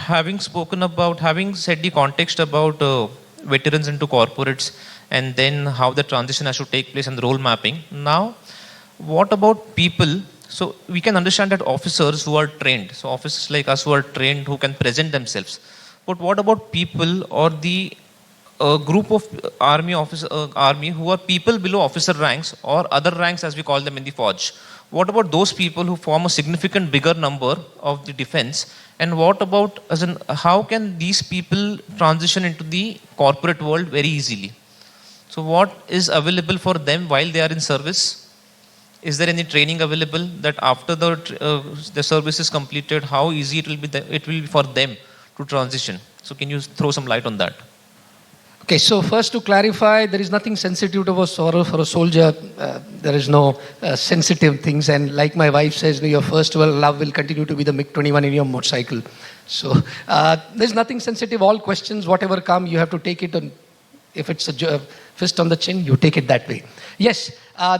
having said the context about veterans into corporates and then how the transition has to take place and the role mapping, now what about people? So we can understand that officers who are trained, so officers like us who are trained, who can present themselves. But what about people or the group of army who are people below officer ranks or other ranks as we call them in the forge? What about those people who form a significant bigger number of the defense? And what about, as in, how can these people transition into the corporate world very easily? So what is available for them while they are in service? Is there any training available that after the service is completed, how easy it will be for them to transition? So can you throw some light on that? Okay, so first to clarify, there is nothing sensitive to sorrow for a soldier. There is no sensitive things. And like my wife says, your first love will continue to be the MiG-21 in your motorcycle. So there's nothing sensitive. All questions, whatever come, you have to take it on. If it's a fist on the chin, you take it that way. Yes,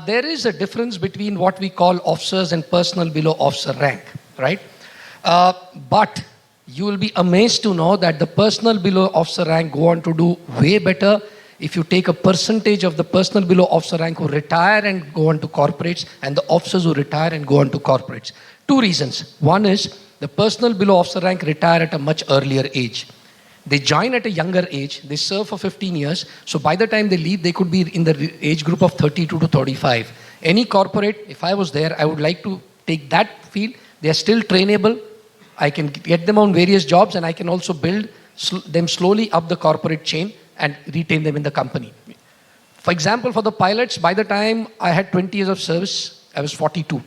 there is a difference between what we call officers and personnel below officer rank, right? But you will be amazed to know that the personnel below officer rank go on to do way better if you take a percentage of the personnel below officer rank who retire and go on to corporates and the officers who retire and go on to corporates. Two reasons. One is the personnel below officer rank retire at a much earlier age. They join at a younger age, they serve for 15 years, so by the time they leave, they could be in the age group of 32 to 35. Any corporate, if I was there, I would like to take that field. They are still trainable. I can get them on various jobs and I can also build them slowly up the corporate chain and retain them in the company. For example, for the pilots, by the time I had 20 years of service, I was 42.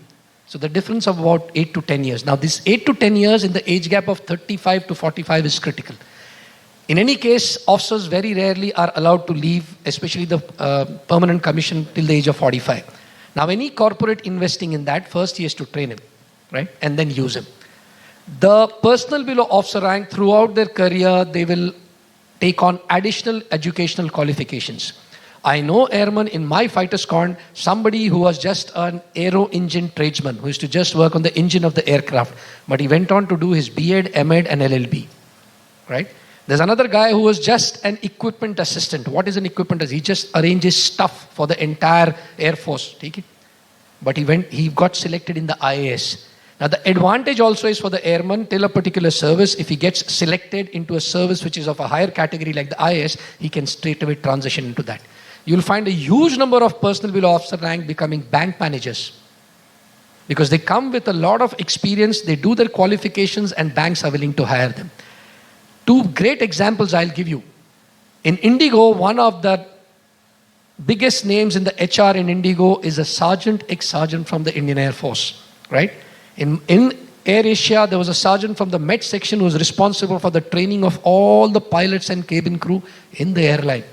So the difference of about 8 to 10 years. Now this 8 to 10 years in the age gap of 35 to 45 is critical. In any case, officers very rarely are allowed to leave, especially the permanent commission till the age of 45. Now any corporate investing in that, first he has to train him, right? And then use him. The personnel below officer rank, throughout their career, they will take on additional educational qualifications. I know airmen in my fighter's con, somebody who was just an aero engine tradesman, who used to just work on the engine of the aircraft, but he went on to do his B.Ed, M.Ed and LLB, right? There's another guy who was just an equipment assistant. What is an equipment assistant? He just arranges stuff for the entire Air Force. Take it. But he got selected in the IAS. Now the advantage also is for the airman till a particular service. If he gets selected into a service which is of a higher category like the IAS, he can straight away transition into that. You'll find a huge number of personnel below officer rank becoming bank managers. Because they come with a lot of experience, they do their qualifications and banks are willing to hire them. Two great examples I'll give you. In Indigo, one of the biggest names in the HR in Indigo is a sergeant, ex-sergeant from the Indian Air Force, right? In Air Asia, there was a sergeant from the Met section who was responsible for the training of all the pilots and cabin crew in the airline.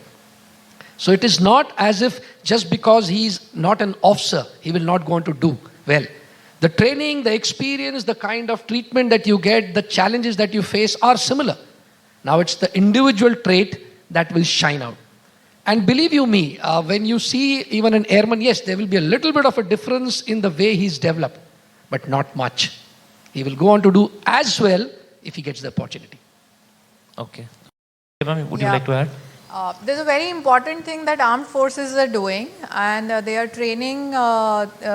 So it is not as if just because he's not an officer, he will not go on to do well. The training, the experience, the kind of treatment that you get, the challenges that you face are similar. Now it's the individual trait that will shine out. And believe you me, when you see even an airman, yes, there will be a little bit of a difference in the way he's developed, but not much. He will go on to do as well if he gets the opportunity. Okay. Would you like to add? There's a very important thing that armed forces are doing, and they are training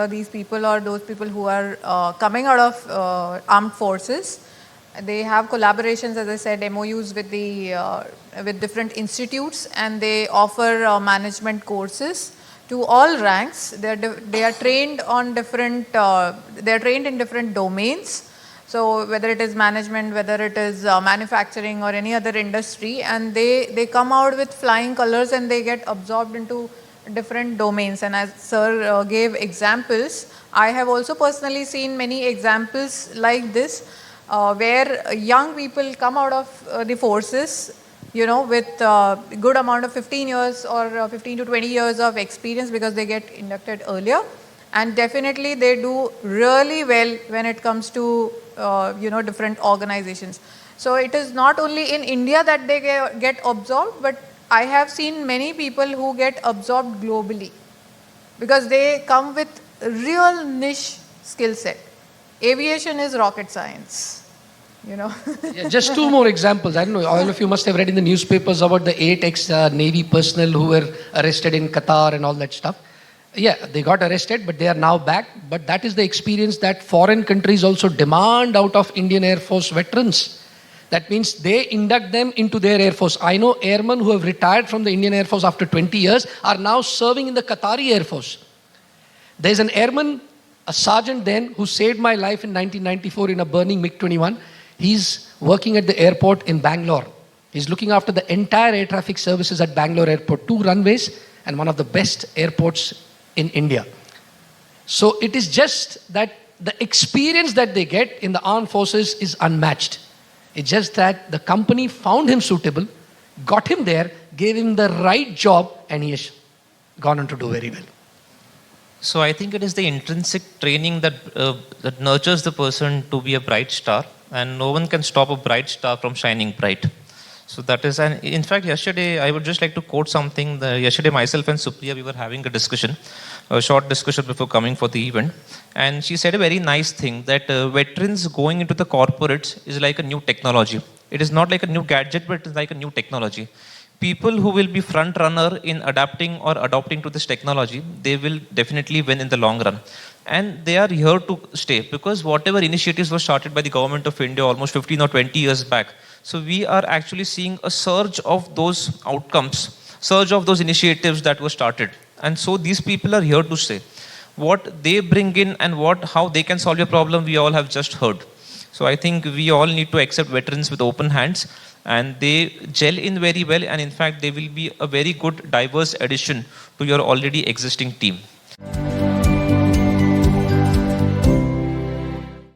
these people or those people who are coming out of armed forces. They have collaborations, as I said, MOUs with with different institutes, and they offer management courses to all ranks. They are trained on different. They are trained in different domains. So whether it is management, whether it is manufacturing or any other industry, and they come out with flying colors and they get absorbed into different domains. And as Sir gave examples, I have also personally seen many examples like this. Where young people come out of the forces, you know, with good amount of 15 years or 15 to 20 years of experience because they get inducted earlier, and definitely they do really well when it comes to different organizations. So it is not only in India that they get absorbed, but I have seen many people who get absorbed globally because they come with real niche skill set. Aviation is rocket science. you know. Yeah, just two more examples. I don't know, all of you must have read in the newspapers about the 8 ex-Navy personnel who were arrested in Qatar and all that stuff. Yeah, they got arrested, but they are now back. But that is the experience that foreign countries also demand out of Indian Air Force veterans. That means they induct them into their Air Force. I know airmen who have retired from the Indian Air Force after 20 years are now serving in the Qatari Air Force. There's an airman, a sergeant then, who saved my life in 1994 in a burning MiG-21. He's working at the airport in Bangalore. He's looking after the entire air traffic services at Bangalore Airport. 2 runways and one of the best airports in India. So it is just that the experience that they get in the armed forces is unmatched. It's just that the company found him suitable, got him there, gave him the right job, and he has gone on to do very well. So I think it is the intrinsic training that that nurtures the person to be a bright star, and no one can stop a bright star from shining bright. So that is, and in fact, yesterday I would just like to quote something. Yesterday, myself and Supriya, we were having a short discussion before coming for the event, and she said a very nice thing that veterans going into the corporates is like a new technology. It is not like a new gadget, but it is like a new technology. People who will be front runner in adapting or adopting to this technology, they will definitely win in the long run. And they are here to stay because whatever initiatives were started by the government of India almost 15 or 20 years back, so we are actually seeing a surge of those outcomes, surge of those initiatives that were started. And so these people are here to stay. What they bring in and how they can solve your problem, we all have just heard. So I think we all need to accept veterans with open hands, and they gel in very well, and in fact they will be a very good diverse addition to your already existing team.